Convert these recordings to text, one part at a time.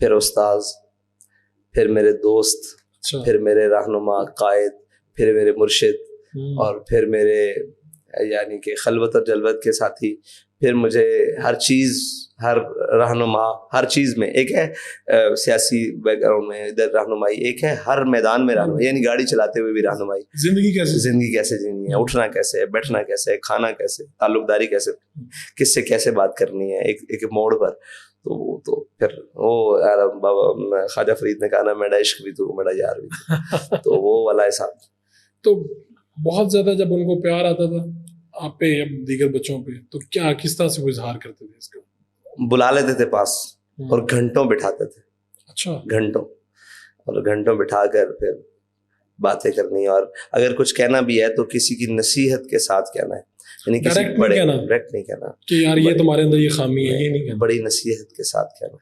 پھر استاذ، پھر میرے دوست، پھر میرے رہنما قائد، پھر میرے مرشد، اور پھر میرے یعنی کہ خلوت اور جلوت کے ساتھی. پھر مجھے ہر چیز، ہر رہنما ہر چیز میں، ایک ہے سیاسی بیک گراؤنڈ میں ادھر رہنمائی، ایک ہے ہر میدان میں رہنمائی، یعنی گاڑی چلاتے ہوئے بھی رہنمائی، زندگی کیسے جینی ہے، اٹھنا کیسے ہے، بیٹھنا کیسے ہے، کھانا کیسے، تعلق داری کیسے، کس سے کیسے بات کرنی ہے ایک موڑ پر. تو پھر وہ بابا خواجہ فرید نے کہا نا میرا عشق بھی تو میرا یار بھی تو تو وہ والا حساب. تو بہت زیادہ جب ان کو پیار آتا تھا آپ پہ یا دیگر بچوں پہ تو کیا کس طرح سے وہ اظہار کرتے تھے اس کا؟ بلا لیتے تھے پاس اور گھنٹوں بٹھاتے تھے. اچھا. گھنٹوں بٹھا کر پھر باتیں کرنی، اور اگر کچھ کہنا بھی ہے تو کسی کی نصیحت کے ساتھ کہنا ہے، یعنی کسی ڈائریکٹ نہیں کہنا کہ یار یہ تمہارے اندر یہ خامی ہے، یہ نہیں کہنا، بڑی نصیحت کے ساتھ کہنا.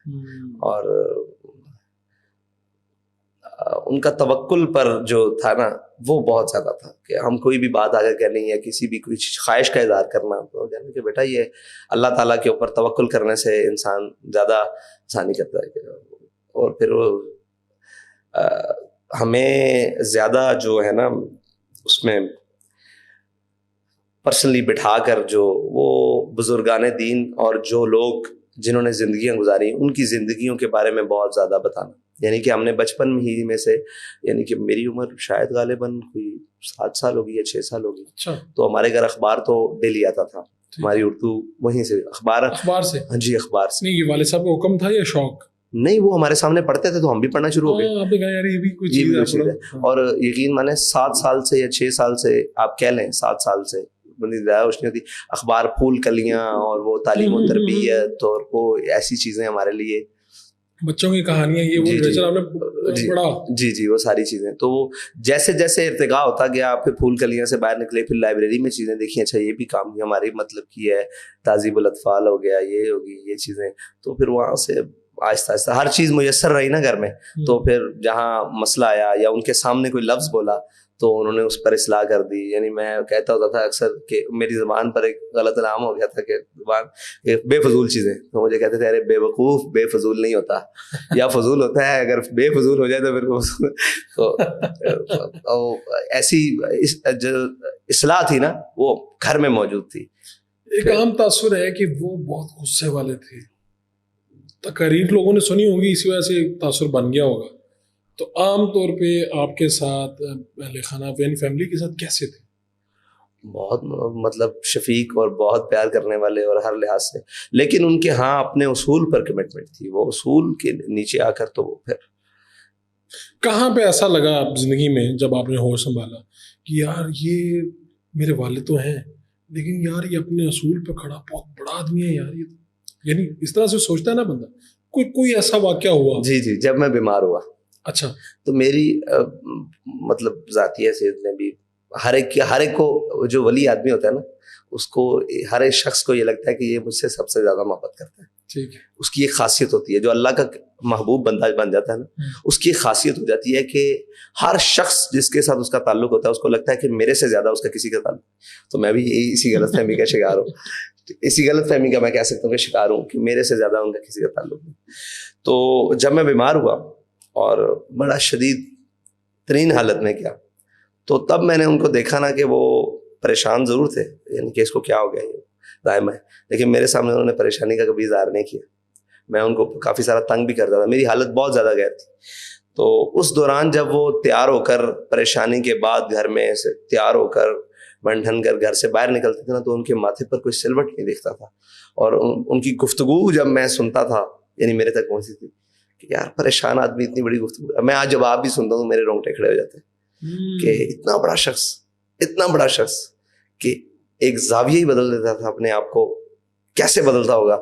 اور ان کا توکل پر جو تھا نا وہ بہت زیادہ تھا کہ ہم کوئی بھی بات آگے کہنی ہے، کسی بھی کوئی خواہش کا اظہار کرنا تو کہنا کہ بیٹا یہ اللہ تعالیٰ کے اوپر توکل کرنے سے انسان زیادہ آسانی کرتا ہے. اور پھر ہمیں زیادہ جو ہے نا اس میں پرسنلی بٹھا کر جو وہ بزرگان دین اور جو لوگ جنہوں نے زندگیاں گزاری ان کی زندگیوں کے بارے میں بہت زیادہ بتانا. یعنی کہ ہم نے بچپن ہی میں سے، یعنی کہ میری عمر شاید غالباً کوئی 7 سال ہوگی یا 6 سال ہوگی. تو ہمارے گھر اخبار تو ڈیلی آتا تھا، ہماری اردو وہیں سے اخبار سے. ہاں جی اخبار سے. نہیں یہ والد صاحب کا حکم تھا یا شوق؟ نہیں وہ ہمارے سامنے پڑھتے تھے تو ہم بھی پڑھنا شروع ہو گئے. اور یقین مانے 7 سال سے یا 6 سال سے آپ کہہ لیں 7 سال سے بندی روشنی ہوتی اخبار پھول کلیاں اور وہ تعلیم و تربیت اور وہ ایسی چیزیں ہمارے لیے بچوں کی کہانیاں یہ جی وہ ساری چیزیں. تو جیسے جیسے ارتقا ہوتا گیا پھر پھول کلیاں سے باہر نکلے، پھر لائبریری میں چیزیں دیکھی، اچھا یہ بھی کام ہماری مطلب کی ہے، تہذیب الاطفال ہو گیا، یہ ہوگی یہ چیزیں. تو پھر وہاں سے آہستہ آہستہ ہر چیز میسر رہی نا گھر میں. تو پھر جہاں مسئلہ آیا یا ان کے سامنے کوئی لفظ بولا تو انہوں نے اس پر اصلاح کر دی. یعنی میں کہتا ہوتا تھا اکثر کہ میری زبان پر ایک غلط نام ہو گیا تھا کہ زبان بے فضول چیزیں، تو مجھے کہتے تھے ارے بے وقوف بے فضول نہیں ہوتا، یا فضول ہوتا ہے، اگر بے فضول ہو جائے تو پھر تو ایسی جو اصلاح تھی نا وہ گھر میں موجود تھی. ایک عام تاثر ہے کہ وہ بہت غصے والے تھے، تقاریر لوگوں نے سنی ہوگی اسی وجہ سے تاثر بن گیا ہوگا. تو عام طور پہ آپ کے ساتھ اہل خانہ یعنی فیملی کے ساتھ کیسے تھے؟ بہت مطلب شفیق اور بہت پیار کرنے والے اور ہر لحاظ سے، لیکن ان کے ہاں اپنے اصول پر کمٹمنٹ تھی. وہ اصول کے نیچے آ کر تو وہ پھر کہاں پہ ایسا لگا آپ زندگی میں جب آپ نے ہوش سنبھالا کہ یار یہ میرے والد تو ہیں لیکن یار یہ اپنے اصول پہ کھڑا بہت بڑا آدمی ہے یار، یہ یعنی اس طرح سے سوچتا ہے نا بندہ. کوئی ایسا واقعہ ہوا؟ جی جب میں بیمار ہوا. اچھا. تو میری مطلب ذاتی حیثیت میں بھی ہر ایک کو جو ولی آدمی ہوتا ہے نا اس کو ہر ایک شخص کو یہ لگتا ہے کہ یہ مجھ سے سب سے زیادہ محبت کرتا ہے. ٹھیک ہے. اس کی ایک خاصیت ہوتی ہے، جو اللہ کا محبوب بندہ بن جاتا ہے نا اس کی ایک خاصیت ہو جاتی ہے کہ ہر شخص جس کے ساتھ اس کا تعلق ہوتا ہے اس کو لگتا ہے کہ میرے سے زیادہ اس کا کسی کا تعلق. تو میں بھی اسی غلط فہمی کا شکار ہوں، اسی غلط فہمی کا میں کہہ سکتا ہوں کہ شکار ہوں کہ میرے سے زیادہ ان کا کسی کا تعلق نہیں. تو جب میں بیمار ہوا اور بڑا شدید ترین حالت میں کیا، تو تب میں نے ان کو دیکھا نا کہ وہ پریشان ضرور تھے، یعنی کہ اس کو کیا ہو گیا یہ دائم ہے، لیکن میرے سامنے انہوں نے پریشانی کا کبھی اظہار نہیں کیا. میں ان کو کافی سارا تنگ بھی کرتا تھا، میری حالت بہت زیادہ غیر تھی. تو اس دوران جب وہ تیار ہو کر پریشانی کے بعد گھر میں سے تیار ہو کر بن ٹھن کر گھر سے باہر نکلتے تھے نا تو ان کے ماتھے پر کوئی سلوٹ نہیں دکھتا تھا. اور ان کی گفتگو جب میں سنتا تھا یعنی میرے تک پہنچی تھی کہ یار پریشان آدمی اتنی بڑی گفتگو. میں آج جب آپ بھی سنتا ہوں میرے رونگٹے کھڑے ہو جاتے ہیں کہ اتنا بڑا شخص کہ ایک زاویہ ہی بدل دیتا تھا اپنے آپ کو. کیسے بدلتا ہوگا؟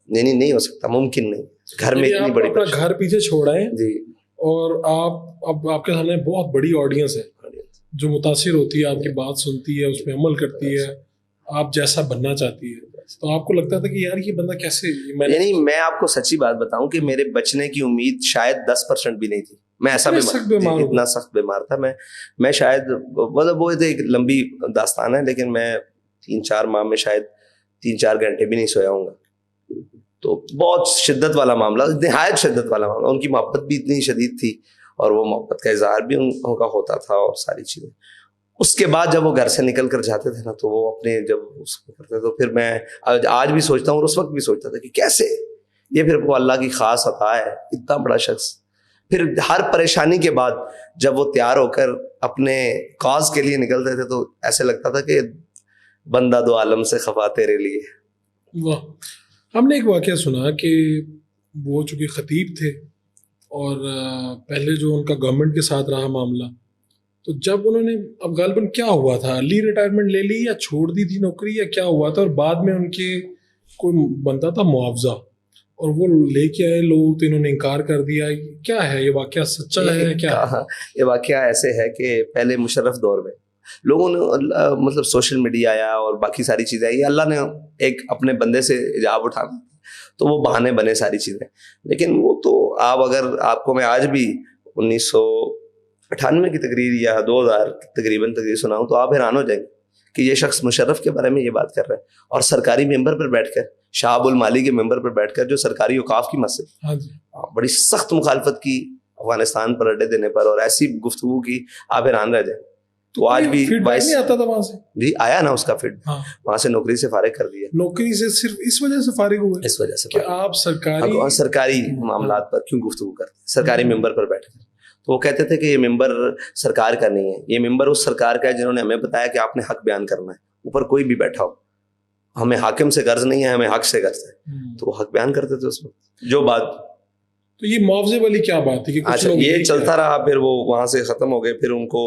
نہیں ہو سکتا، ممکن نہیں. گھر میں اتنی بڑی اپنا گھر پیچھے چھوڑا ہے جی، اور آپ کے سامنے بہت بڑی آڈینس ہے جو متاثر ہوتی ہے، آپ کی بات سنتی ہے، اس پہ عمل کرتی ہے، آپ جیسا بننا چاہتی ہے. تو آپ کو لگتا تھا کہ یار یہ بندہ کیسے، یعنی میں آپ کو سچی بات بتاؤں کہ میرے بچنے کی امید شاید 10% بھی نہیں تھی. میں ایسا اتنا سخت بیمار تھا. میں شاید مطلب وہ ایک لمبی داستان ہے، لیکن میں 3-4 ماہ میں شاید 3-4 گھنٹے بھی نہیں سویا ہوں گا. تو بہت شدت والا معاملہ, نہایت شدت والا معاملہ. ان کی محبت بھی اتنی شدید تھی اور وہ محبت کا اظہار بھی ان کا ہوتا تھا اور ساری چیزیں. اس کے بعد جب وہ گھر سے نکل کر جاتے تھے نا, تو وہ اپنے جب اس کو کرتے تو پھر میں آج بھی سوچتا ہوں اور اس وقت بھی سوچتا تھا کہ کیسے یہ پھر وہ اللہ کی خاص عطا ہے, اتنا بڑا شخص. پھر ہر پریشانی کے بعد جب وہ تیار ہو کر اپنے کاز کے لیے نکلتے تھے تو ایسے لگتا تھا کہ بندہ دو عالم سے خفا تیرے لیے. واہ. ہم نے ایک واقعہ سنا کہ وہ چونکہ خطیب تھے اور پہلے جو ان کا گورنمنٹ کے ساتھ رہا معاملہ, تو جب انہوں نے, اب غالباً کیا ہوا تھا, ارلی ریٹائرمنٹ لے لی یا چھوڑ دی تھی نوکری یا کیا ہوا تھا, اور بعد میں ان کے کوئی بنتا تھا معاوضہ اور وہ لے کے آئے لوگ تو انہوں نے انکار کر دیا. کیا ہے یہ واقعہ, سچا ہے کیا؟ یہ واقعہ ایسے ہے کہ پہلے مشرف دور میں لوگوں نے مطلب سوشل میڈیا آیا اور باقی ساری چیزیں آئی, اللہ نے ایک اپنے بندے سے حجاب اٹھانا تو وہ بہانے بنے ساری چیزیں. لیکن وہ تو آپ اگر آپ کو میں آج بھی 1998 کی تقریر یا 2000 تقریباً تقریر سناؤں تو آپ حیران ہو جائیں گے کہ یہ شخص مشرف کے بارے میں یہ بات کر رہا ہے, اور سرکاری ممبر پر بیٹھ کر, شہاب المالی کے ممبر پر بیٹھ کر, جو سرکاری اوقاف کی مسجد, بڑی سخت مخالفت کی افغانستان پر اڈے دینے پر, اور ایسی گفتگو کی آپ حیران رہ جائیں. تو آج بھی نہیں آتا تھا وہاں سے, جی آیا نا اس کا فیڈ, وہاں سے نوکری سے فارغ کر دیا. نوکری سے صرف اس وجہ سے فارغ ہوئے, اس وجہ سے کہ آپ سرکاری معاملات پر کیوں گفتگو کرتے, سرکاری ممبر پر بیٹھ کر. تو وہ کہتے تھے کہ یہ ممبر سرکار کا نہیں ہے, یہ ممبر اس سرکار کا ہے جنہوں نے ہمیں بتایا کہ آپ نے حق بیان کرنا ہے, اوپر کوئی بھی بیٹھا ہو, ہمیں حاکم سے غرض نہیں ہے, ہمیں حق سے غرض ہے. تو وہ حق بیان کرتے تھے اس وقت جو بات. تو یہ معاوضے والی کیا بات ہے کہ اچھا یہ چلتا رہا, پھر وہ وہاں سے ختم ہو گئے, پھر ان کو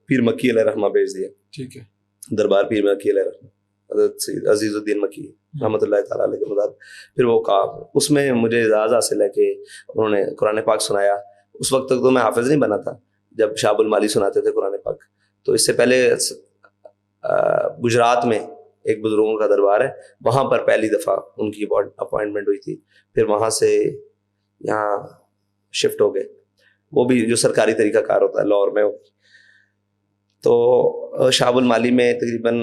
پیر مکی علیہ رحمہ بھیج دیا. ٹھیک ہے, دربار پیر مکی علیہ رحمہ, حضرت عزیز الدین مکی رحمۃ اللہ تعالیٰ علیہ کے مدد. پھر وہ کہا, اس میں مجھے اعزاز حاصل ہے کہ انہوں نے قرآن پاک سنایا. اس وقت تک تو میں حافظ نہیں بنا تھا جب شہاب المالی سناتے تھے قرآن پاک. تو اس سے پہلے گجرات میں ایک بزرگوں کا دربار ہے, وہاں پر پہلی دفعہ ان کی اپوائنٹمنٹ ہوئی تھی. پھر وہاں سے یہاں شفٹ ہو گئے, وہ بھی جو سرکاری طریقہ کار ہوتا ہے لاہور میں. تو شہاب المالی میں تقریباً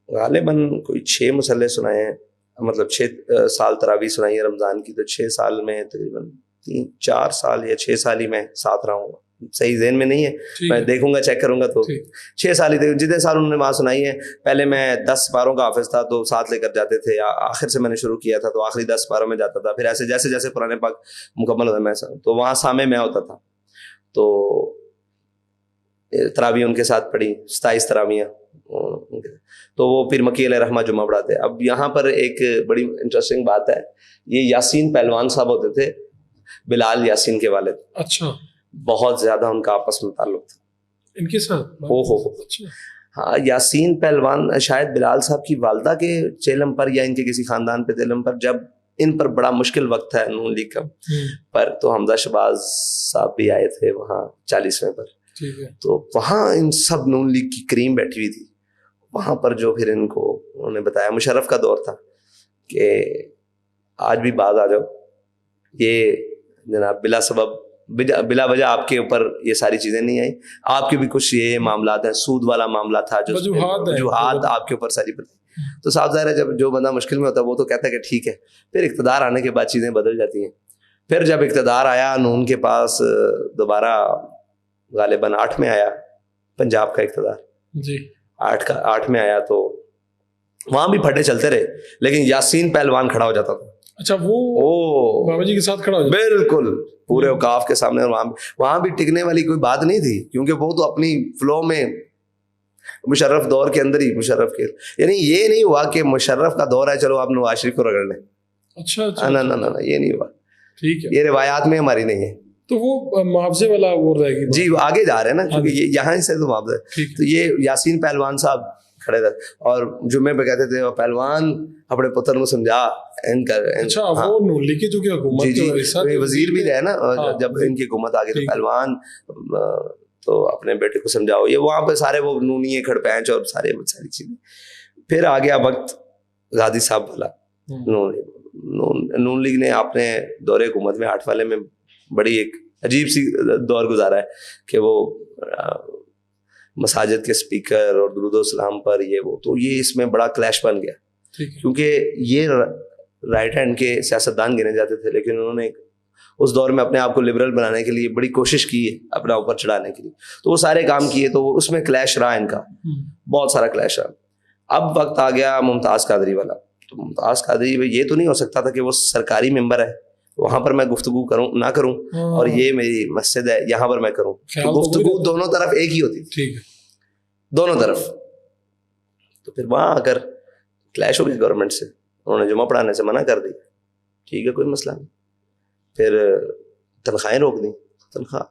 غالباً کوئی 6 مصلے سنائے ہیں, مطلب 6 سال تراویح سنائی ہے رمضان کی. تو 6 سال میں تقریباً 3-4 سال یا 6 سال ہی میں ساتھ رہا ہوں, صحیح ذہن میں نہیں ہے, میں دیکھوں گا چیک کروں گا. تو 6 سال ہی جتنے سال انہوں نے وہاں سنائی ہے. پہلے میں 10 پاروں کا حافظ تھا تو ساتھ لے کر جاتے تھے, آخر سے میں نے شروع کیا تھا تو آخری 10 پاروں میں جاتا تھا. پھر ایسے جیسے جیسے قرآن پاک مکمل ہوتا میں تو وہاں سامع میں ہوتا تھا. تو تراویح ان کے ساتھ پڑھی 27 تراویح. تو وہ پھر مکی علیہ رحمہ جمعہ پڑھاتے. اب یہاں پر ایک بڑی انٹرسٹنگ بات ہے, یہ یاسین پہلوان صاحب ہوتے تھے, بلال یاسین کے والد. اچھا, بہت زیادہ ان کا آپس میں تعلق تھا ان کے ساتھ. اچھا ہاں, یاسین پہلوان شاید بلال صاحب کی والدہ کے چیلم پر یا ان کے کسی خاندان پہ چیلم پر, جب ان پر بڑا مشکل وقت تھا نون لیگ کا پر, تو حمزہ شہباز صاحب بھی آئے تھے وہاں 40ویں پر. تو وہاں ان سب نون لیگ کی کریم بیٹھی ہوئی تھی. وہاں پر جو پھر ان کو انہوں نے بتایا, مشرف کا دور تھا کہ آج بھی باز آ جاؤ, یہ جناب بلا سبب بلا وجہ آپ کے اوپر یہ ساری چیزیں نہیں آئی. آپ کے بھی کچھ یہ معاملات ہیں, سود والا معاملہ تھا, جو وجوہات آپ کے اوپر ساری پتہ. تو صاحب ظاہر ہے جب جو بندہ مشکل میں ہوتا ہے وہ تو کہتا ہے کہ ٹھیک ہے. پھر اقتدار آنے کے بعد چیزیں بدل جاتی ہیں. پھر جب اقتدار آیا نون کے پاس دوبارہ, غالباً 8 میں آیا پنجاب کا اقتدار, جی 8 میں آیا, تو وہاں بھی پھٹے چلتے رہے, لیکن یاسین پہلوان کھڑا ہو جاتا تھا. اچھا, وہ بابا جی کے ساتھ کھڑا ہو جاتا. بالکل پورے اوقاف کے سامنے. وہاں بھی ٹکنے والی کوئی بات نہیں تھی, کیونکہ وہ تو اپنی فلو میں مشرف دور کے اندر ہی مشرف کے, یعنی یہ نہیں ہوا کہ مشرف کا دور ہے چلو آپ نواز شریف کو رگڑ لیں. اچھا نہ یہ نہیں ہوا. ٹھیک ہے, یہ روایات میں ہماری نہیں ہے. تو وہ معاوضے والا وہ رہے گی جی, آگے جا رہے ہیں نا, کیونکہ یہاں سے تو معاوضہ. تو یہ یاسین پہلوان صاحب کھڑے تھے اور جمعے پہ کہتے تھے پہلوان اپنے پتر کو سمجھا. اچھا, وہ نون لیگ کی جو کہ حکومت وزیر بھی رہے نا جب ان کی حکومت آ گئی, تو پہلوان تو اپنے بیٹے کو سمجھاؤ. یہ وہاں پہ سارے وہ نونی کھڑ پینچ اور ساری چیزیں. پھر آ گیا وقت غازی صاحب والا. نون لیگ نے اپنے دور حکومت میں 8 والے میں بڑی ایک عجیب سی دور گزارا ہے کہ وہ مساجد کے سپیکر اور درود و سلام پر یہ وہ, تو یہ اس میں بڑا کلیش بن گیا, کیونکہ یہ رائٹ ہینڈ کے سیاستدان گنے جاتے تھے, لیکن انہوں نے اس دور میں اپنے آپ کو لبرل بنانے کے لیے بڑی کوشش کی ہے اپنا اوپر چڑھانے کے لیے, تو وہ سارے کام کیے, تو اس میں کلیش رہا ان کا, بہت سارا کلیش رہا. اب وقت آ گیا ممتاز قادری والا, تو ممتاز قادری یہ تو نہیں ہو سکتا تھا کہ وہ سرکاری ممبر ہے, وہاں پر میں گفتگو کروں نہ کروں, اور یہ میری مسجد ہے یہاں پر میں کروں, تو گفتگو دونوں طرف ایک ہی ہوتی تھی, دونوں طرف. تو پھر وہاں آ کر کلیش ہو گیا گورنمنٹ سے, انہوں نے جمعہ پڑھانے سے منع کر دی, ٹھیک ہے کوئی مسئلہ نہیں. پھر تنخواہیں روک دیں, تنخواہ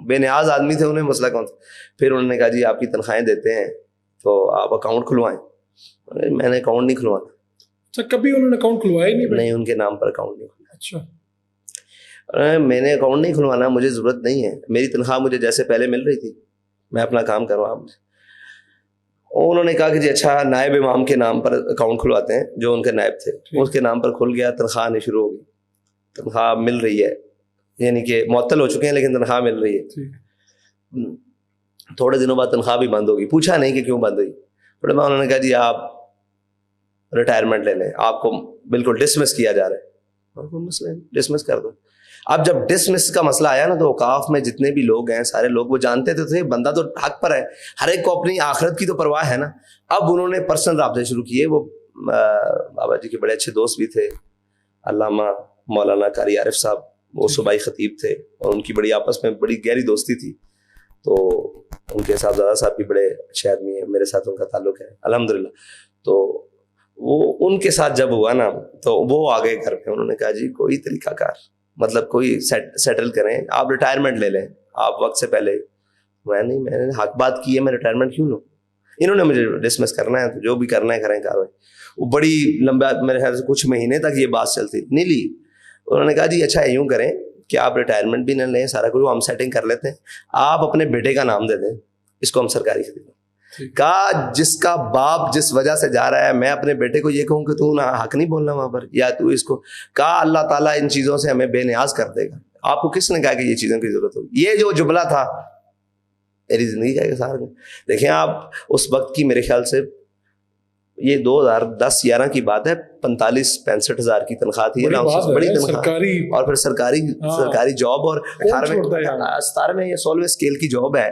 بے نیاز آدمی تھے, انہیں مسئلہ کون تھا. پھر انہوں نے کہا جی آپ کی تنخواہیں دیتے ہیں تو آپ اکاؤنٹ کھلوائیں. میں نے اکاؤنٹ نہیں کھلوانا. اچھا, کبھی انہوں نے اکاؤنٹ کھلوایا ہی نہیں؟ ان کے نام پر اکاؤنٹ نہیں کھلوایا. اچھا, میں نے اکاؤنٹ نہیں کھلوانا, مجھے ضرورت نہیں ہے, میری تنخواہ مجھے جیسے پہلے مل رہی تھی, میں اپنا کام کروں آپ. انہوں نے کہا کہ جی اچھا نائب امام کے نام پر اکاؤنٹ کھلواتے ہیں, جو ان کے نائب تھے اس کے نام پر کھل گیا, تنخواہ آنی شروع ہو گئی, تنخواہ مل رہی ہے, یعنی کہ معطل ہو چکے ہیں لیکن تنخواہ مل رہی ہے. تھوڑے دنوں بعد تنخواہ بھی بند ہوگی, پوچھا نہیں کہ کیوں بند ہوئی. تھوڑے بعد انہوں نے کہا جی آپ ریٹائرمنٹ لے لیں, آپ کو بالکل ڈسمس کیا جا رہا ہے. ڈسمس کر دو. اب جب ڈسمس کا مسئلہ آیا نا, تو اوقاف میں جتنے بھی لوگ ہیں سارے لوگ وہ جانتے تھے بندہ تو حق پر ہے, ہر ایک کو اپنی آخرت کی تو پرواہ ہے نا. اب انہوں نے پرسنل رابطے شروع کیے. وہ بابا جی کے بڑے اچھے دوست بھی تھے, علامہ مولانا قاری عارف صاحب, وہ صوبائی خطیب تھے, اور ان کی بڑی آپس میں بڑی گہری دوستی تھی. تو ان کے صاحبزادہ صاحب بھی بڑے اچھے آدمی ہیں, میرے ساتھ ان کا تعلق ہے الحمدللہ. تو وہ ان کے ساتھ جب ہوا نا, تو وہ آ گئے گھر پہ. انہوں نے کہا جی کوئی طریقہ کار, مطلب کوئی سیٹل کریں, آپ ریٹائرمنٹ لے لیں آپ وقت سے پہلے. میں نے حق بات کی ہے, میں ریٹائرمنٹ کیوں لوں, انہوں نے مجھے ڈسمس کرنا ہے, تو جو بھی کرنا ہے کریں کاروائی. وہ بڑی لمبا, میرے خیال سے کچھ مہینے تک یہ بات چلتی, نہیں لی. انہوں نے کہا جی اچھا یوں کریں کہ آپ ریٹائرمنٹ بھی نہ لیں, سارا کچھ ہم سیٹنگ کر لیتے ہیں, آپ اپنے بیٹے کا نام دے دیں, اس کو ہم سرکاری خدمت. کہا جس کا باپ جس وجہ سے جا رہا ہے, میں اپنے بیٹے کو یہ کہوں کہ تو نہ حق نہیں بولنا وہاں پر, یا تو اس کو. کہا اللہ تعالیٰ ان چیزوں سے ہمیں بے نیاز کر دے گا. آپ کو کس نے کہا کہ یہ چیزوں کی ضرورت ہوگی؟ یہ جو جملہ تھا میری زندگی کا سارا. دیکھیں آپ اس وقت کی, میرے خیال سے یہ 2010-11 کی بات ہے, 45-65 ہزار کی تنخواہ تھی, بڑی تنخواہ, اور پھر سرکاری جاب, اور 17 میں یہ 16 اسکیل کی جاب ہے,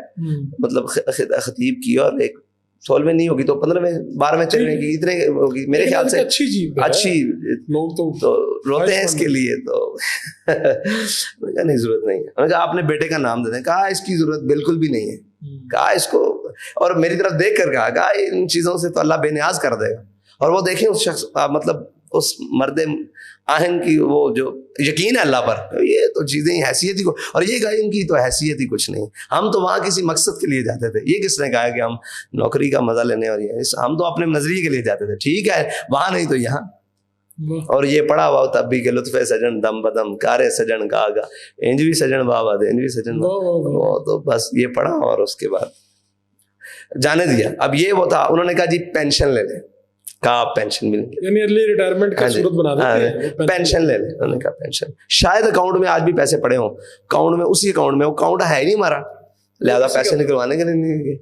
مطلب خطیب کی, اور ایک 16 میں نہیں ہوگی تو 15 میں 12 میں چلنے کی, اتنے ہوگی میرے خیال سے. اچھی لوگ تو روتے ہیں اس کے لیے, تو نہیں ضرورت نہیں ہے. کہا اپنے بیٹے کا نام دے دیں. کہا اس کی ضرورت بالکل بھی نہیں ہے. کہا اس کو, اور میری طرف دیکھ کر کہا ان چیزوں سے تو اللہ بے نیاز کر دے گا. اور وہ دیکھیں اس شخص, مطلب اس مرد آہن کی وہ جو یقین ہے اللہ پر, یہ تو چیزیں حیثیت ہی کو, اور یہ کہا ان کی تو حیثیت ہی کچھ نہیں, ہم تو وہاں کسی مقصد کے لیے جاتے تھے. یہ کس نے کہا کہ ہم نوکری کا مزہ لینے, اور یہ ہم تو اپنے نظریے کے لیے جاتے تھے, ٹھیک ہے وہاں نہیں تو یہاں. اور یہ پڑھا ہوا تب بھی کہ لطف سجن دم بدم کارے سجن گا گا انجوی سجن بابا دے انجوی سجن, وہ تو بس یہ پڑھا اور اس کے بعد جانے دیا. اب یہ وہ تھا, انہوں نے کہا جی پینشن لے لیں. کہا پینشن بھی نہیں, یعنی ارلی ریٹائرمنٹ کا صورت بنا دیتے ہیں, پینشن لے لیں. انہوں نے کہا پینشن, شاید اکاؤنٹ میں آج بھی پیسے پڑے ہوں, اکاؤنٹ میں اسی اکاؤنٹ میں, وہ اکاؤنٹ ہے ہی نہیں ہمارا, لہٰذا پیسے نکلوانے کے لیے نہیں لیے.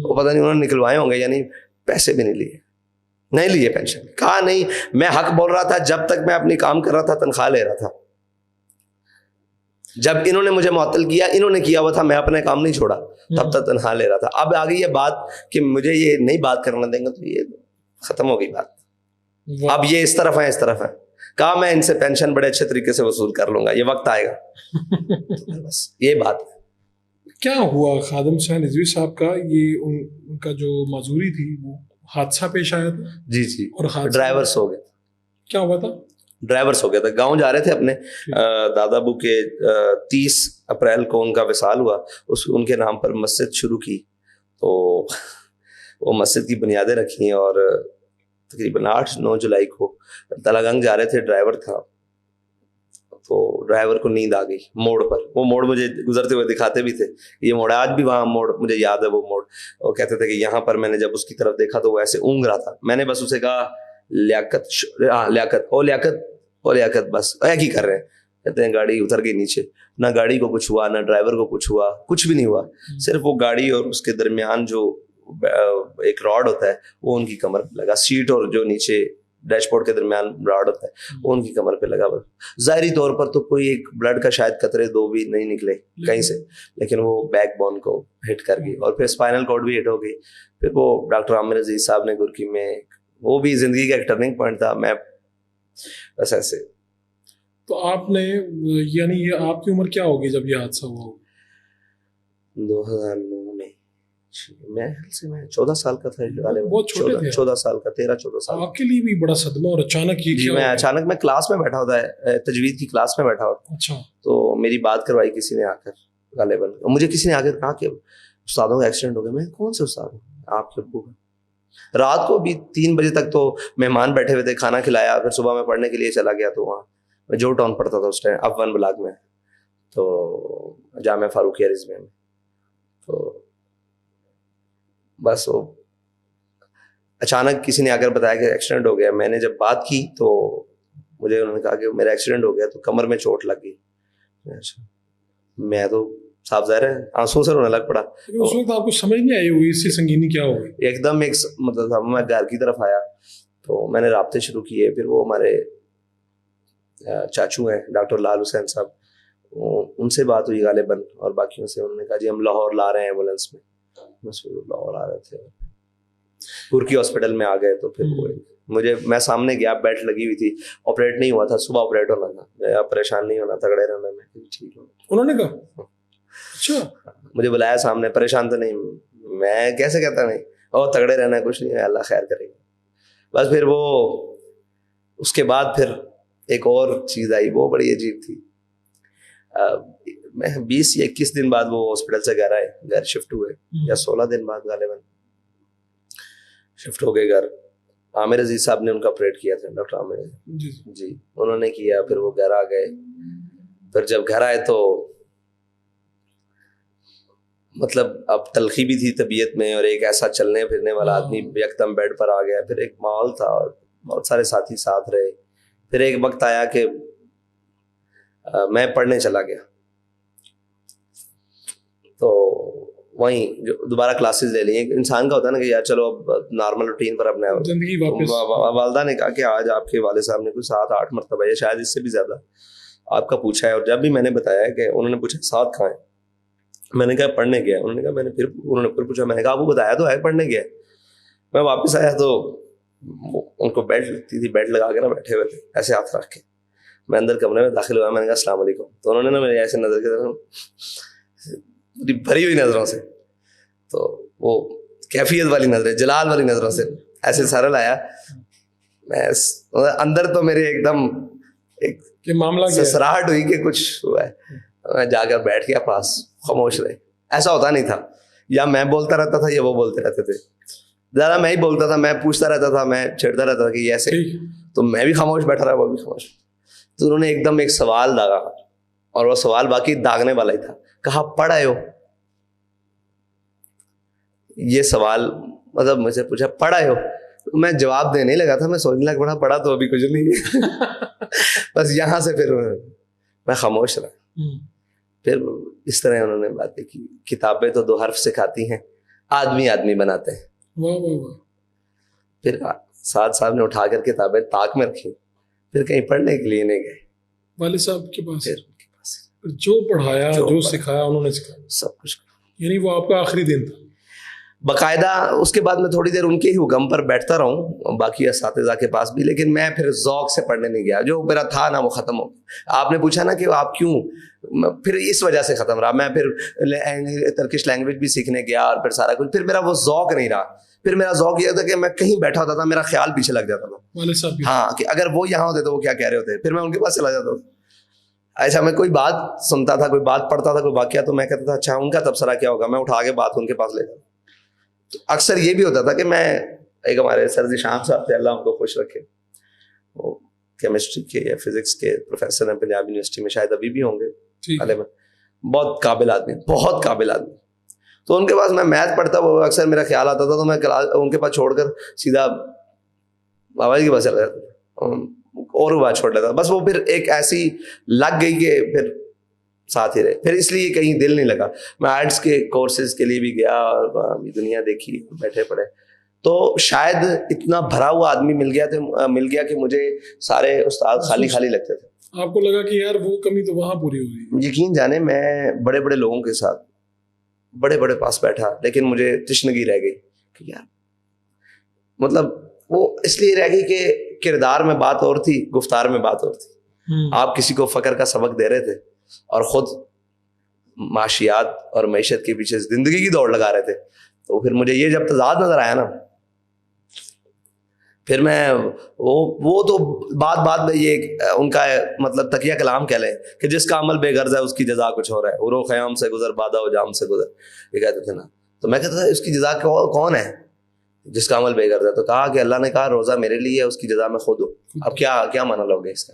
وہ پتہ نہیں انہوں نے نکلوائے ہوں گے, یعنی پیسے بھی نہیں لیے پینشن. کہا نہیں, میں حق بول رہا تھا جب تک میں اپنی کام کر رہا تھا, تنخواہ لے رہا تھا. جب انہوں نے مجھے معطل کیا, انہوں نے کیا ہوا تھا, میں اپنے کام نہیں چھوڑا, تب تک تنخواہ لے رہا تھا. اب آ گئی یہ بات کہ مجھے یہ نہیں بات کرنا دیں گے, تو یہ ختم ہو گئی بات. اب یہ اس طرف ہے, اس طرف ہے. کہا میں ان سے پینشن بڑے اچھے طریقے سے وصول کر لوں گا, یہ وقت آئے گا. بس یہ بات ہے. کیا ہوا خادم شاہ رضوی صاحب کا, یہ ان کا جو معذوری تھی وہ حادثہ پیش آیا تھا؟ جی, اور ڈرائیور سو گئے. کیا ہوا تھا؟ ڈرائیور سو گیا تھا, گاؤں جا رہے تھے اپنے دادا ابو کے. 30 اپریل کو ان کا وصال ہوا, ان کے نام پر مسجد شروع کی, تو وہ مسجد کی بنیادیں رکھی, اور تقریباً 8-9 جولائی کو تلاگنگ جا رہے تھے, ڈرائیور تھا, تو ڈرائیور کو نیند آ گئی موڑ پر. وہ موڑ مجھے گزرتے ہوئے دکھاتے بھی تھے, یہ موڑ ہے, آج بھی وہاں موڑ مجھے یاد ہے. وہ موڑ وہ کہتے تھے کہ یہاں پر میں نے جب اس کی طرف دیکھا تو وہ ایسے اونگ رہا تھا. میں نے بس اسے کہا لیاقت بس ایک ہی کر رہے ہیں. کہتے ہیں گاڑی اتر گئی نیچے, نہ گاڑی کو کچھ ہوا, نہ ڈرائیور کو کچھ ہوا, کچھ بھی نہیں ہوا. صرف وہ گاڑی اور اس کے درمیان جو ایک راڈ ہوتا ہے وہ ان کی کمر پہ لگا, سیٹ اور جو نیچے ڈیش بورڈ کے درمیان راڈ ہوتا ہے, وہ ان کی کمر پہ لگا ہوا. ظاہری طور پر تو کوئی ایک بلڈ کا شاید قطرے 2 بھی نہیں نکلے کہیں سے, لیکن وہ بیک بون کو ہٹ کر گئی اور پھر اسپائنل کارڈ بھی ہٹ ہو گئی. پھر وہ ڈاکٹر عامر عزیز صاحب نے گرکی میں, وہ بھی زندگی کا ایک ٹرننگ پوائنٹ تھا. میں بس ایسے. تو آپ نے یعنی یہ آپ کی عمر کیا ہوگی جب یہ حادثہ ہوا؟ 2009 میں میں 14 سال کا تھا, بہت چھوٹے تھے. 14 سال کا, 13-14 سال. آپ کے لیے بھی بڑا صدمہ, اور اچانک یہ جی, میں اچانک میں کلاس میں بیٹھا ہوتا ہے, تجوید کی کلاس میں بیٹھا ہوتا. اچھا. تو میری بات کروائی کسی نے آ کر, غالباً مجھے کسی نے آ کر کہا کہ استادوں کا ایکسیڈنٹ ہو گیا. میں کون سے استاد ہوں؟ آپ کے ابو کا. رات کو بھی 3 بجے تک تو مہمان بیٹھے ہوئے تھے, کھانا کھلایا, پھر صبح میں پڑھنے کے لیے چلا گیا. تو وہاں میں جو ٹاؤن پڑھتا تھا اس ٹائم, اب 1 بلاک میں, تو جامعہ فاروقیہ رضویہ میں. تو بس وہ اچانک کسی نے آ کر بتایا کہ ایکسیڈنٹ ہو گیا. میں نے جب بات کی تو مجھے انہوں نے کہا کہ میرا ایکسیڈنٹ ہو گیا, تو کمر میں چوٹ لگ گئی. میں تو صاف ظاہر ہے آنسوں سے رونے لگ پڑا. اس وقت آپ کو سمجھ نہیں آئی ہوئی اس کی سنگینی کیا ہوگی؟ ایک دم ایک مطلب میں گھر کی طرف آیا تو میں نے رابطے شروع کیے. پھر وہ ہمارے چاچو ہیں ڈاکٹر لال حسین صاحب, ان سے بات ہوئی غالباً, اور باقیوں سے. انہوں نے کہا جی ہم لاہور لا رہے ہیں ایمبولینس میں. بس لاہور آ رہے تھے, ترکی ہاسپٹل میں آ گئے. تو پھر وہ میں سامنے گیا, بیلٹ لگی ہوئی تھی, آپریٹ نہیں ہوا تھا, صبح آپریٹ ہونا تھا, پریشان نہیں ہونا, تگڑے رہنا. میں ٹھیک ہوں. انہوں نے کہا اچھا, مجھے بلایا سامنے, پریشان تو نہیں. میں کیسے کہتا نہیں, اور تگڑے رہنا, کچھ نہیں ہے, اللہ خیر کرے گا. بس پھر وہ اس کے بعد پھر ایک اور چیز آئی, وہ بڑی عجیب تھی. میں 20 یا 21 دن بعد وہ ہاسپٹل سے گھر شفٹ ہوئے, یا 16 دن بعد غالباً شفٹ ہو گئے گھر. عامر عزیز صاحب نے ان کا آپریٹ کیا تھا, ڈاکٹر عامر جی, انہوں نے کیا. پھر وہ گھر آ گئے. پھر جب گھر آئے تو مطلب اب تلخی بھی تھی طبیعت میں, اور ایک ایسا چلنے پھرنے والا آدمی یکدم بیڈ پر آ گیا. پھر ایک ماحول تھا اور بہت سارے ساتھی ساتھ رہے. پھر ایک وقت آیا کہ میں پڑھنے چلا گیا, تو وہیں جو دوبارہ کلاسز لے لی. انسان کا ہوتا ہے نا کہ یار چلو اب نارمل روٹین پر اپنے زندگی واپس. والدہ نے کہا کہ آج آپ کے والد صاحب نے کوئی 7-8 مرتبہ یا شاید اس سے بھی زیادہ آپ کا پوچھا ہے. اور جب بھی میں نے بتایا کہ انہوں نے پوچھا 7 کہاں ہیں, میں نے کہا پڑھنے گیا. انہوں نے کہا انہوں نے پھر پوچھا, میں نے کہا آپ کو بتایا تو ہے پڑھنے گیا. میں واپس آیا تو ان کو بیلٹ لگتی تھی, بیلٹ لگا کے نا بیٹھے ہوئے تھے ایسے ہاتھ رکھ کے. میں اندر کمرے میں داخل ہوا, میں نے کہا السلام علیکم. تو انہوں نے نا میرے ایسے نظر کے بھری ہوئی نظروں سے, تو وہ کیفیت والی نظریں, جلال والی نظروں سے ایسے سارا لایا. میں اندر تو میرے ایک دم ایک معاملہ سسراہٹ ہوئی کہ کچھ ہوا ہے. میں جا کر بیٹھ گیا پاس, خاموش رہے. ایسا ہوتا نہیں تھا, یا میں بولتا رہتا تھا یا وہ بولتے رہتے تھے. زیادہ میں ہی بولتا تھا, میں پوچھتا رہتا تھا, میں چھیڑتا رہتا تھا کہ یہ ایسے, تو میں بھی خاموش بیٹھا رہا, وہ بھی خاموش. تو انہوں نے ایک دم ایک سوال داغا, اور وہ سوال باقی داغنے والا ہی تھا. کہا پڑھ آئے ہو؟ یہ سوال مطلب مجھ سے پوچھا پڑھ آئے ہو, میں جواب دینے لگا تھا, میں سوچنے لگ پڑا پڑھا تو ابھی کچھ نہیں. بس یہاں سے پھر میں خاموش رہا. پھر اس طرح انہوں نے باتیں کی, کتابیں تو 2 حرف سکھاتی ہیں, آدمی بناتے ہیں. پھر ساتھ صاحب نے اٹھا کر کتابیں طاق میں رکھی, پھر کہیں پڑھنے کے لیے نہیں گئے والد صاحب کے پاس. جو پڑھایا جو سکھایا انہوں نے سکھایا سب کچھ. یعنی وہ آپ کا آخری دن تھا باقاعدہ. اس کے بعد میں تھوڑی دیر ان کے ہی حکم پر بیٹھتا رہا ہوں, باقی اساتذہ کے پاس بھی, لیکن میں پھر ذوق سے پڑھنے نہیں گیا. جو میرا تھا نا وہ ختم ہو. آپ نے پوچھا نا کہ آپ کیوں, پھر اس وجہ سے ختم رہا. میں پھر ترکش لینگویج بھی سیکھنے گیا, اور پھر سارا کچھ. پھر میرا وہ ذوق نہیں رہا. پھر میرا ذوق یہ تھا کہ میں کہیں بیٹھا ہوتا تھا, میرا خیال پیچھے لگ جاتا تھا, ہاں کہ اگر وہ یہاں ہوتے تو وہ کیا کہہ رہے ہوتے, پھر میں ان کے پاس چلا جاتا تھا. ایسا میں کوئی بات سنتا تھا, کوئی بات پڑھتا تھا, کوئی واقعہ, تو میں کہتا تھا اچھا ان کا تبصرہ کیا ہوگا, میں اٹھا کے بات ان کے پاس لے جاتا. تو اکثر یہ بھی ہوتا تھا کہ میں ایک ہمارے سر ذیشان صاحب تھے, اللہ ان کو خوش رکھے, وہ کیمسٹری کے یا فزکس کے پروفیسر ہیں پنجاب یونیورسٹی میں, شاید ابھی بھی ہوں گے, بہت قابل آدمی, بہت قابل آدمی. تو ان کے پاس میں میتھ پڑھتا, وہ اکثر میرا خیال آتا تھا, تو میں ان کے پاس چھوڑ کر سیدھا بابا جی کے پاس چلا جاتا اور وہ بات چھوڑ لیتا. بس وہ پھر ایک ایسی لگ گئی کہ پھر ساتھ ہی رہے. پھر اس لیے کہیں دل نہیں لگا. میں آرٹس کے کورسز کے لیے بھی گیا, اور دنیا دیکھی, بیٹھے پڑھے. تو شاید اتنا بھرا ہوا آدمی مل گیا کہ مجھے سارے استاد خالی خالی لگتے تھے. آپ کو لگا کہ یار وہ کمی تو وہاں پوری ہو گئی. یقین جانے میں بڑے بڑے لوگوں کے ساتھ بڑے بڑے پاس بیٹھا, لیکن مجھے تشنگی رہ گئی کہ یار مطلب وہ اس لیے رہ گئی کہ کردار میں بات اور تھی, گفتار میں بات اور تھی. آپ کسی کو فقر کا سبق دے رہے تھے اور خود معاشیات اور معیشت کے پیچھے زندگی کی دوڑ لگا رہے تھے. تو پھر مجھے یہ جب تضاد نظر آیا نا, پھر میں وہ تو بات میں یہ ان کا مطلب تکیہ کلام کہہ لیں کہ جس کا عمل بے غرض ہے اس کی جزا کچھ اور ہے. عرو خیام سے گزر بادہ و جام سے گزر, یہ کہتے تھے نا. تو میں کہتا تھا اس کی جزا کون ہے جس کا عمل بے غرض ہے؟ تو کہا کہ اللہ نے کہا روزہ میرے لیے ہے, اس کی جزا میں خود ہوں. اب کیا مانا لوگ اس کا؟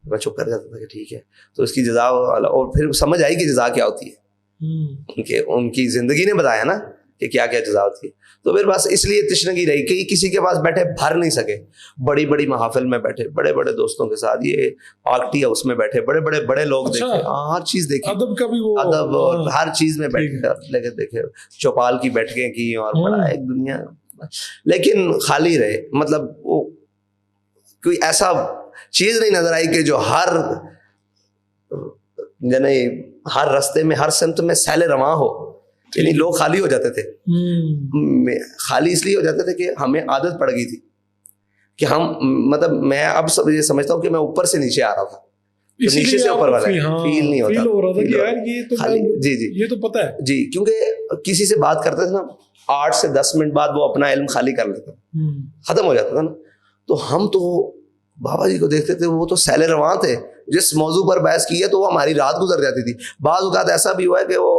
میں چپ کر جاتا تھا کہ ٹھیک ہے. تو اس کی جزا, اور پھر سمجھ آئی کہ جزا کیا ہوتی ہے, ان کی زندگی نے بتایا نا کہ کیا کیا جزا ہوتی ہے. تو پھر بس اس لیے تشنگی رہی کہ کسی کے پاس بیٹھے بھر نہیں سکے. بڑی بڑی محافل میں بیٹھے, بڑے بڑے دوستوں کے ساتھ, یہ پارٹی ہاؤس میں بیٹھے, بڑے لوگ دیکھے, ہر چیز دیکھی, ادب کا بھی وہ ادب اور ہر چیز میں بیٹھے دیکھے, چوپال کی بیٹھکیں کی اور بڑا ایک دنیا, لیکن خالی رہے. مطلب وہ کوئی ایسا چیز نہیں نظر آئی کہ جو ہر راستے میں ہر سمت میں سیل رواں ہو. یعنی لوگ خالی ہو جاتے تھے. خالی اس لیے ہو جاتے تھے کہ ہمیں عادت پڑ گئی تھی کہ ہم مطلب میں اب یہ سمجھتا ہوں کہ میں اوپر سے نیچے آ رہا تھا, نیچے سے اوپر والا فیل نہیں ہوتا. جی یہ تو پتہ ہے جی, کیونکہ کسی سے بات کرتے تھے نا 8 سے 10 منٹ بعد وہ اپنا علم خالی کر لیتا, ختم ہو جاتا تھا نا. تو ہم تو بابا جی کو دیکھتے تھے, وہ تو سیل رواں تھے. جس موضوع پر بحث کی ہے تو وہ ہماری رات گزر جاتی تھی. بعض اوقات ایسا بھی ہوا ہے کہ وہ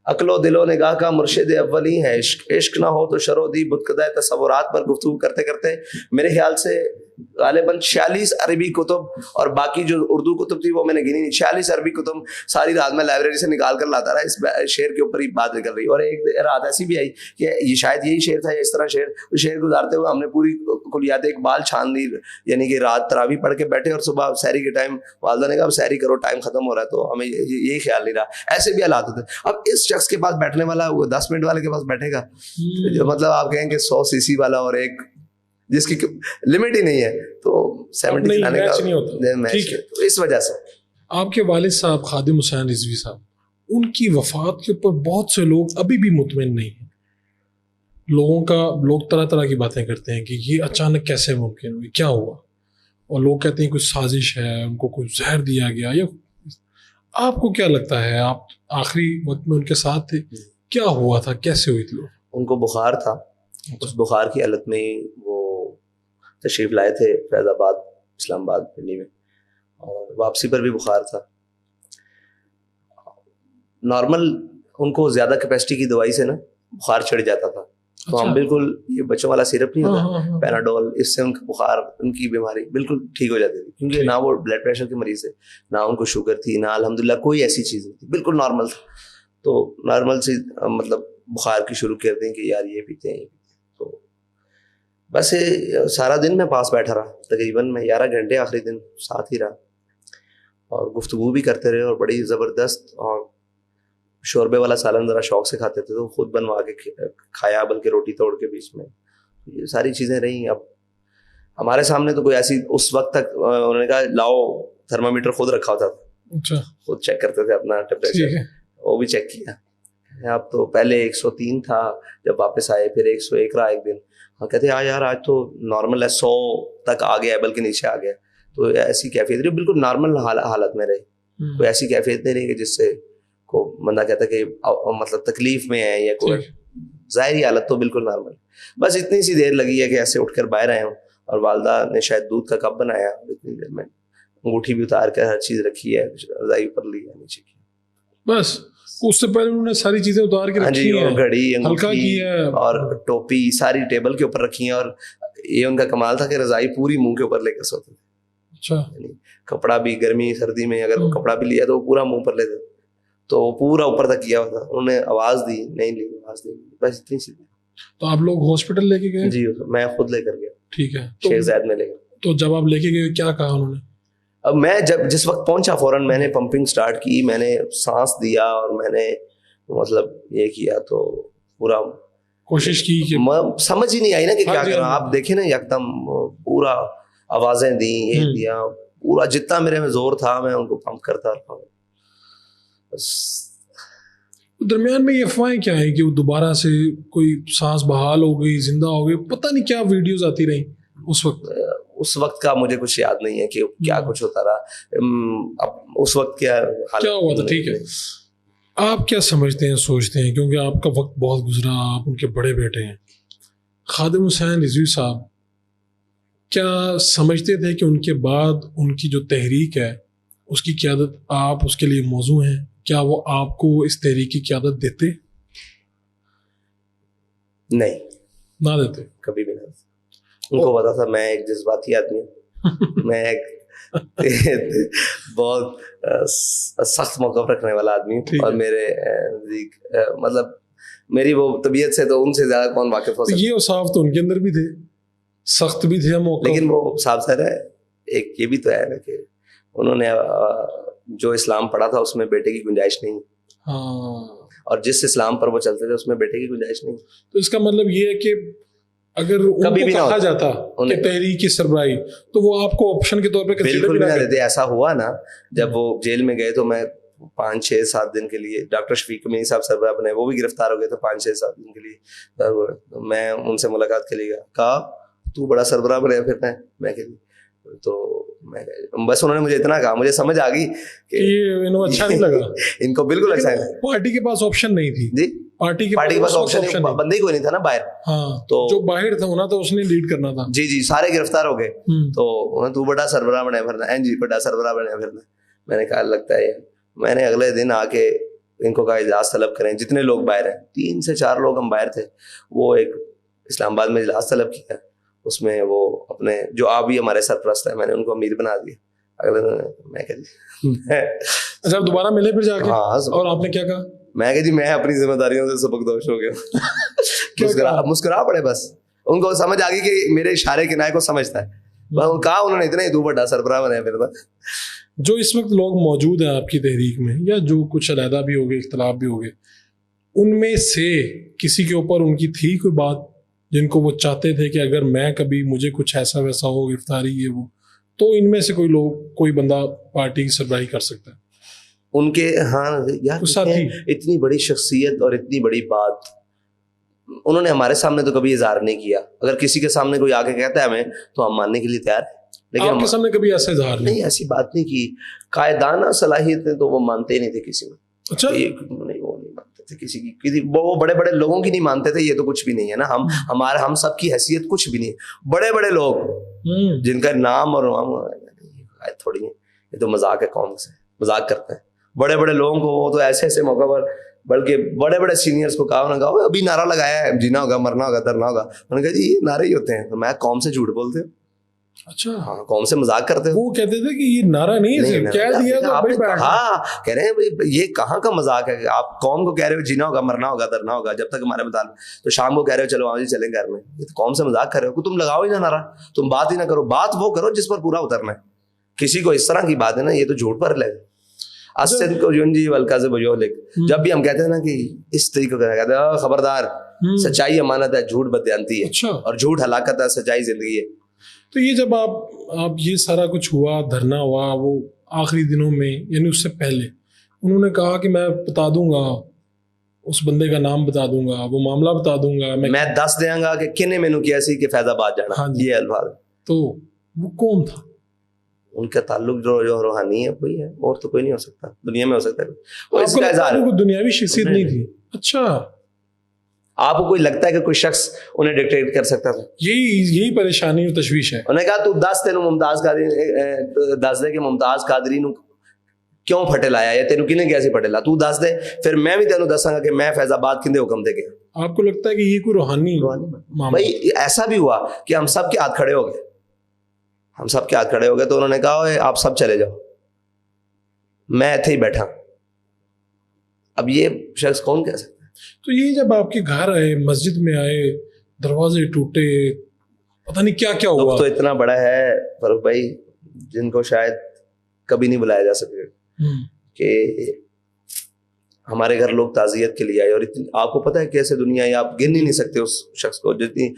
عقل و دل و نگاہ کا مرشد اولی ہے, عشق نہ ہو تو شرودی بتکدہ تصورات پر گفتگو کرتے کرتے میرے خیال سے غالباً 46 عربی کتب اور باقی جو اردو کتب تھی وہ میں نے گنی نہیں, 46 عربی کتب ساری رات میں لائبریری سے نکال کر لاتا رہا. اس شعر کے اوپر ہی بات نکل رہی. اور ایک رات ایسی بھی آئی کہ یہ شاید یہی شعر تھا یا اس طرح شعر گزارتے ہوئے ہم نے پوری کلیات اقبال چھان لی. یعنی کہ رات تراویح پڑھ کے بیٹھے اور صبح سحری کے ٹائم والدہ نے کہا سحری کرو, ٹائم ختم ہو رہا ہے. تو ہمیں یہی خیال نہیں رہا. ایسے بھی حالات ہوتے. اب اس شخص کے پاس بیٹھنے والا وہ 10 منٹ والے کے پاس بیٹھے گا, جو مطلب آپ کہیں کہ 100 cc والا اور ایک جس کی لمٹ ہی نہیں ہے, تو 70 چلانے کا میچ ہے. تو اس وجہ سے آپ کے والد صاحب خادم حسین رضوی صاحب, ان کی وفات کے اوپر بہت سے لوگ ابھی بھی مطمئن نہیں ہیں. لوگ طرح طرح کی باتیں کرتے ہیں کہ یہ اچانک کیسے ممکن ہوئی, کیا ہوا, اور لوگ کہتے ہیں کچھ سازش ہے, ان کو کچھ زہر دیا گیا. یا آپ کو کیا لگتا ہے, آپ آخری وقت میں ان کے ساتھ تھے, کیا ہوا تھا, کیسے ہوئی تھی؟ ان کو بخار تھا, اس بخار کی حالت میں وہ تشریف لائے تھے فیض آباد اسلام آباد پنڈی میں, اور واپسی پر بھی بخار تھا. نارمل ان کو زیادہ کیپیسٹی کی دوائی سے نا بخار چڑھ جاتا تھا. تو ہم بالکل, یہ بچوں والا سیرپ نہیں ہوتا پیناڈول, اس سے ان کا بخار, ان کی بیماری بالکل ٹھیک ہو جاتی تھی. کیونکہ نہ وہ بلڈ پریشر کے مریض ہے, نہ ان کو شوگر تھی, نہ الحمدللہ کوئی ایسی چیز نہیں تھی, بالکل نارمل تھا. تو نارمل سے مطلب بخار کی شروع کر دیں کہ یار یہ پیتے ہیں. تو بس سارا دن میں پاس بیٹھا رہا, تقریباً میں 11 گھنٹے آخری دن ساتھ ہی رہا, اور گفتگو بھی کرتے رہے, اور بڑی زبردست. اور شوربے والا سالن ذرا شوق سے کھاتے تھے تو خود بنوا کے کھایا, بلکہ روٹی توڑ کے بیچ میں. یہ ساری چیزیں رہی. اب ہمارے سامنے تو کوئی ایسی, اس وقت تک انہوں نے کہا لاؤ تھرمامیٹر خود رکھا ہوتا تھا, خود چیک کرتے تھے اپنا ٹیمپریچر, وہ بھی چیک کیا. اب تو پہلے 103 تھا, جب واپس آئے پھر 101 رہا ایک دن. ہاں کہتے ہیں یار آج تو نارمل ہے, 100 تک آ گیا ہے, بلکہ نیچے آ گیا. تو ایسی کیفیت رہی, بالکل نارمل حالت میں رہے. کوئی ایسی کیفیت نہیں رہی کہ جس سے کو بندہ کہتا کہ مطلب تکلیف میں ہے یا کوئی ظاہری حالت. تو بالکل نارمل. بس اتنی سی دیر لگی ہے کہ ایسے اٹھ کر باہر آئے ہوں, اور والدہ نے شاید دودھ کا کپ بنایا, اتنی دیر میں انگوٹھی بھی اتار کر ہر چیز رکھی ہے, رضائی اوپر لی ہے, نیچے کی. بس اس سے پہلے انہوں نے ساری چیزیں اتار کے رکھی ہیں, گھڑی, ہلکا کی ہے, اور ٹوپی ساری ٹیبل کے اوپر رکھی ہیں. اور یہ ان کا کمال تھا کہ رضائی پوری منہ کے اوپر لے کر سوتے تھے. اچھا, کپڑا بھی گرمی سردی میں اگر کپڑا بھی لیا تو وہ پورا منہ پر لیتے, تو وہ پورا اوپر تک کیا ہوتا. انہوں نے آواز دی نہیں لی, آواز نہیں لی, بس اتنی سی. تو آپ لوگ ہاسپٹل لے کے گئے؟ جی میں خود لے کر گیا. ٹھیک ہے, شیخ زاید میں لے گیا. تو جب آپ لے کے گئے کیا کہا انہوں نے؟ اب میں جس وقت پہنچا فوراً میں نے پمپنگ سٹارٹ کی, میں نے سانس دیا, اور میں نے مطلب یہ کیا, تو پورا کوشش کی کہ سمجھ ہی نہیں آئی نا کہ کیا کروں. آپ دیکھیں نا یکدم پورا آوازیں دیں یہ دیا, پورا جتنا میرے میں زور تھا میں ان کو پمپ کرتا رہا. درمیان میں یہ افواہیں کیا ہیں کہ وہ دوبارہ سے کوئی سانس بحال ہو گئی, زندہ ہو گئی, پتہ نہیں کیا ویڈیوز آتی رہیں اس وقت کا مجھے کچھ یاد نہیں ہے کہ کیا کچھ ہوتا رہا. اب اس وقت کیا ہوا تھا. ٹھیک ہے, آپ کیا سمجھتے ہیں, سوچتے ہیں, کیونکہ آپ کا وقت بہت گزرا, آپ ان کے بڑے بیٹے ہیں, خادم حسین رضوی صاحب کیا سمجھتے تھے کہ ان کے بعد ان کی جو تحریک ہے اس کی قیادت آپ اس کے لیے موزوں ہیں؟ کیا وہ آپ کو اس تحریک کی قیادت دیتے؟ نہیں, نہ دیتے, کبھی بھی نہیں. ان کو پتا تھا میں ایک جذباتی آدمی ہوں, میں ایک بہت سخت موقف رکھنے والا آدمی ہوں, اور میرے مطلب میری وہ طبیعت سے تو ان سے زیادہ کون واقف ہو سکتا ہے. یہ اوصاف تو ان کے اندر بھی تھے, سخت بھی تھے موقف. لیکن وہ صاحب سر ہے, ایک یہ بھی تو ہے نا کہ انہوں نے جو اسلام پڑھا تھا اس میں بیٹے کی گنجائش نہیں, اور جس اسلام پر وہ چلتے تھے اس میں بیٹے کی گنجائش نہیں. تو اس کا مطلب یہ ہے کہ اگر ان کو کہا جاتا کہ تحریک کی سربراہی تو وہ آپ کو آپشن کے طور پہ بالکل بھی نہ دیتے. ایسا ہوا نا جب وہ جیل میں گئے تو میں 5-6-7 دن کے لیے, ڈاکٹر شفیق امینی صاحب سربراہ بنے, وہ بھی گرفتار ہو گئے تھے 5-6-7 دن کے لیے. میں ان سے ملاقات کے لیے گیا, کہا تو بڑا سربراہ بنے پھرتا ہے, میں کہ تو میں بس انہوں نے مجھے اتنا کہا, مجھے سمجھ آ گئی کہ انہیں اچھا نہیں لگا. ان کو بالکل اچھا نہیں. پارٹی کے پاس آپشن نہیں تھی. جی, پارٹی کے پاس آپشن بندے ہی کوئی نہیں تھا نا باہر. ہاں, تو جو باہر تھا ہونا تو اس نے لیڈ کرنا تھا. جی سارے گرفتار ہو گئے. تو بڑا سربراہ بنے پھرنا, جی بڑا سربراہ بنے پھرنا. میں نے کہا لگتا ہے. میں نے اگلے دن آ کے ان کو کہا اجلاس طلب کریں, جتنے لوگ باہر ہیں, 3 سے 4 لوگ ہم باہر تھے, وہ ایک اسلام آباد میں اجلاس طلب کیا. اس میں وہ اپنے جو آپ بھی ہمارے سرپرست ہیں, میں نے ان کو امیر بنا دیا. اگلے دن میں کہا جی اچھا دوبارہ ملے پھر جا کے, اور آپ نے کیا کہا؟ میں کہا جی میں اپنی ذمہ داریوں سے سبکدوش ہو گیا. مسکرا پڑے بس. ان کو سمجھ آ گئی کہ میرے اشارے کنائے کو سمجھتا ہے. کہا انہوں نے اتنا ہی, تو بڑا سربراہ بنا پھر تھا. جو اس وقت لوگ موجود ہیں آپ کی تحریک میں, یا جو کچھ علیحدہ بھی ہو گئے, اختلاف بھی ہو گئے, ان میں سے کسی کے اوپر ان کی تھی کوئی بات جن کو وہ چاہتے تھے کہ اگر میں کبھی مجھے کچھ ایسا ویسا ہو, گرفتاری یہ وہ, تو ان میں سے کوئی بندہ پارٹی کی سربراہی کر سکتا ہے ان کے؟ ہاں یار, اتنی بڑی شخصیت اور اتنی بڑی بات انہوں نے ہمارے سامنے تو کبھی اظہار نہیں کیا. اگر کسی کے سامنے کوئی آ کے کہتا ہے ہمیں, تو ہم ماننے کے لیے تیار ہیں. لیکن آپ کے سامنے کبھی ایسا اظہار نہیں, ایسی بات نہیں کی. قائدانہ صلاحیتیں تو وہ مانتے ہی نہیں تھے کسی میں. اچھا, وہ نہیں مانتے تھے کسی کی, وہ بڑے بڑے لوگوں کی نہیں مانتے تھے. یہ تو کچھ بھی نہیں ہے نا, ہم سب کی حیثیت کچھ بھی نہیں. بڑے بڑے لوگ جن کا نام اور تھوڑی ہے, یہ تو مذاق ہے, قوم سے مذاق کرتے ہیں. بڑے بڑے لوگوں کو وہ تو ایسے ایسے موقع پر, بلکہ بڑے بڑے سینئرز کو کہا, انہوں نے کہا ابھی نعرہ لگایا ہے, جینا ہوگا, مرنا ہوگا, درنا ہوگا. انہوں نے کہا جی یہ نعرے ہی ہوتے ہیں. تو میں قوم سے جھوٹ بولتے ہوں. اچھا, ہاں, قوم سے مذاق کرتے ہیں. وہ کہتے تھے کہ یہ نعرہ نہیں ہے, کہہ دیا تو آپ نے کہا, کہہ رہے ہیں یہ کہاں کا مذاق ہے. آپ قوم کو کہہ رہے ہو جینا ہوگا, مرنا ہوگا, درنا ہوگا, جب تک ہمارے مطالب, تو شام کو کہہ رہے ہو چلو آؤ جی چلیں گھر میں. یہ تو قوم سے مذاق کر رہے ہو. تم لگاؤ ہی نہ نعرہ, تم بات ہی نہ کرو. بات وہ کرو جس پر پورا اترنا ہے. کسی کو اس طرح کی بات ہے نا, یہ تو جھوٹ پر لے. جب بھی ہم کہتے ہیں نا کہ اس طریقے کا کہتے ہیں, خبردار, سچائی امانت ہے, جھوٹ بددیانتی ہے, اور جھوٹ ہلاکت ہے, سچائی زندگی ہے. تو یہ جب آپ یہ سارا کچھ ہوا, دھرنا ہوا, وہ آخری دنوں میں, یعنی اس سے پہلے انہوں نے کہا کہ میں بتا دوں گا, اس بندے کا نام بتا دوں گا, وہ معاملہ بتا دوں گا, میں دس دیا گا کہ کنے مینو کیا سی کہ فیض آباد جانا. یہ الفاظ. تو وہ کون تھا؟ ان کا تعلق جو روحانی ہے وہی ہے, اور تو کوئی نہیں ہو سکتا دنیا میں. ہو سکتا ہے آپ کو دنیاوی شخصیت نہیں تھی. اچھا, آپ کو کوئی لگتا ہے کہ کوئی شخص انہیں ڈکٹیٹ کر سکتا تھا؟ یہی پریشانی اور تشویش ہے. انہوں نے کہا تو دس تینوں ممتاز قادری دس دے کہ ممتاز قادری نو کیوں پھٹے لایا, یا تینوں کنے کیسے پھٹے لا, تو دس دے, پھر میں بھی تینوں دساں گا کہ میں فیض آباد کندے حکم دے گیا. آپ کو لگتا ہے کہ یہ کوئی روحانی بھائی ایسا بھی ہوا کہ ہم سب کے ہاتھ کھڑے ہو گئے, تو انہوں نے کہا آپ سب چلے جاؤ, میں ایتھے ہی بیٹھا. اب یہ شخص کون کہہ سکتا ہے؟ تو یہ جب آپ کے گھر آئے, مسجد میں آئے, دروازے ٹوٹے, پتہ نہیں کیا کیا ہوا. تو اتنا بڑا ہے فاروق بھائی, جن کو شاید کبھی نہیں بلایا جا سکے, کہ ہمارے گھر لوگ تعزیت کے لیے آئے, اور آپ کو پتہ ہے کیسے دنیا ہے, آپ گن ہی نہیں سکتے اس شخص کو, جتنی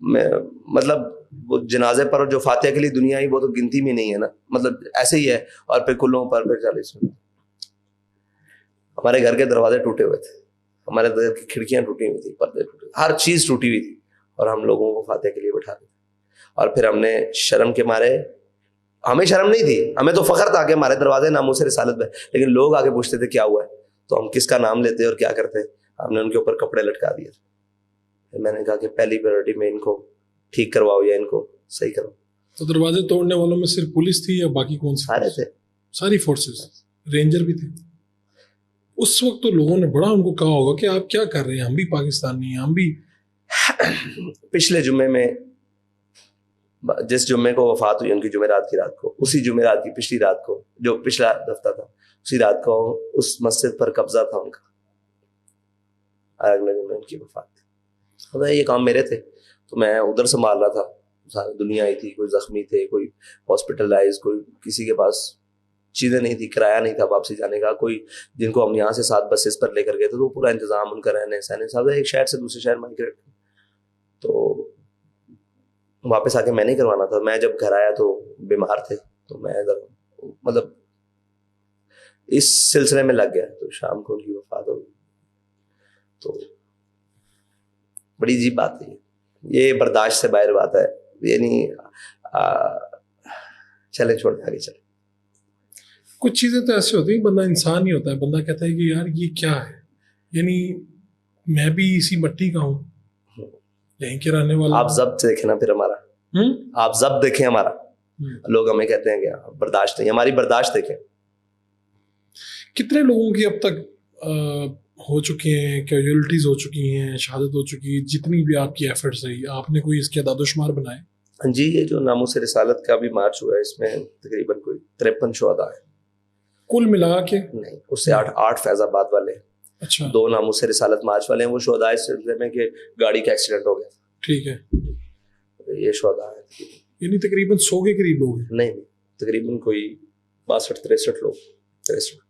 مطلب وہ جنازے پر جو فاتحہ کے لیے دنیا آئی وہ تو گنتی میں نہیں ہے نا, مطلب ایسے ہی ہے. اور پھر کلوں پر پھر 40. ہمارے گھر کے دروازے ٹوٹے ہوئے تھے, ہمارے گھر کی کھڑکیاں ٹوٹی ہوئی تھی, پردے ٹوٹے, ہر چیز ٹوٹی ہوئی تھی, اور ہم لوگوں کو فاتحہ کے لیے بٹھا دیا. اور پھر ہم نے شرم کے مارے, ہمیں شرم نہیں تھی, ہمیں تو فخر تھا کہ ہمارے دروازے ناموس رسالت میں, لیکن لوگ آگے پوچھتے تھے کیا ہوا ہے, تو ہم کس کا نام لیتے اور کیا کرتے, ہم نے ان کے اوپر کپڑے لٹکا دیے. پھر میں نے کہا کہ پہلی پریورٹی میں ان کو ٹھیک کرواؤ یا ان کو صحیح کرو. تو دروازے توڑنے والوں میں صرف پولیس تھی یا باقی کون سی؟ سارے تھے, ساری فورسز, رینجر بھی تھے. اس وقت تو لوگوں نے بڑا ان کو کہا ہوگا کہ آپ کیا کر رہے ہیں, ہم بھی پاکستانی ہیں, ہم بھی. پچھلے جمعے میں, جس جمعے کو وفات ہوئی ان کی جمعرات کی رات کو, اسی جمعرات کی پچھلی رات کو, جو پچھلا ہفتہ تھا, اسی رات کو اس مسجد پر قبضہ تھا ان کا. اگلے دن ان کی وفات تھی. یہ کام میرے تھے, تو میں ادھر سنبھال رہا تھا, ساری دنیا آئی تھی, کوئی زخمی تھے, کوئی ہاسپٹلائز, کوئی کسی کے پاس چیزیں نہیں تھی, کرایہ نہیں تھا واپسی جانے کا, کوئی جن کو ہم یہاں سے 7 بسز پر لے کر گئے تھے, تو پورا انتظام ان کا رہنے سہنے صاحب, ایک شہر سے دوسرے شہر مائگریٹ. تو واپس آ کے میں نہیں کروانا تھا. میں جب گھر آیا تو بیمار تھے, تو میں مطلب اس سلسلے میں لگ گیا, تو شام کو ان کی وفات ہو گئی. تو بڑی عجیب بات ہے, یہ برداشت سے باہر بات ہے, یہ نہیں. چلے چھوڑ دیں, آگے چلے. کچھ چیزیں تو ایسے ہوتی ہیں, بندہ انسان ہی ہوتا ہے, بندہ کہتا ہے کہ یار یہ کیا ہے, یعنی میں بھی اسی مٹی کا ہوں, یہیں کے رہنے والا. آپ ضبط دیکھیں نا پھر ہمارا, آپ ضبط دیکھیں ہمارا. لوگ ہمیں کہتے ہیں کہ برداشت نہیں, ہماری برداشت دیکھیں. کتنے لوگوں کی اب تک ہو چکے ہیں, کیجویلٹیز ہو چکی ہیں, شہادت ہو چکی ہے, جتنی بھی آپ کی ایفرٹس رہی, آپ نے کوئی اس کے اعداد و شمار بنائے؟ جی, یہ جو ناموس رسالت کا بھی مارچ ہوا ہے, اس میں تقریباً کوئی 53 شہداء ہیں کل ملا کے. نہیں, اس سے 8 فیض آباد والے, اچھا 2 ناموس رسالت مارچ والے ہیں. وہ شہداء اس سلسلے میں کہ گاڑی کا ایکسیڈنٹ ہو گیا. ٹھیک ہے, یہ شہداء ہیں. یعنی تقریباً 100 کے قریب لوگ ہیں. نہیں, تقریباً کوئی 62-63 لوگ, 63.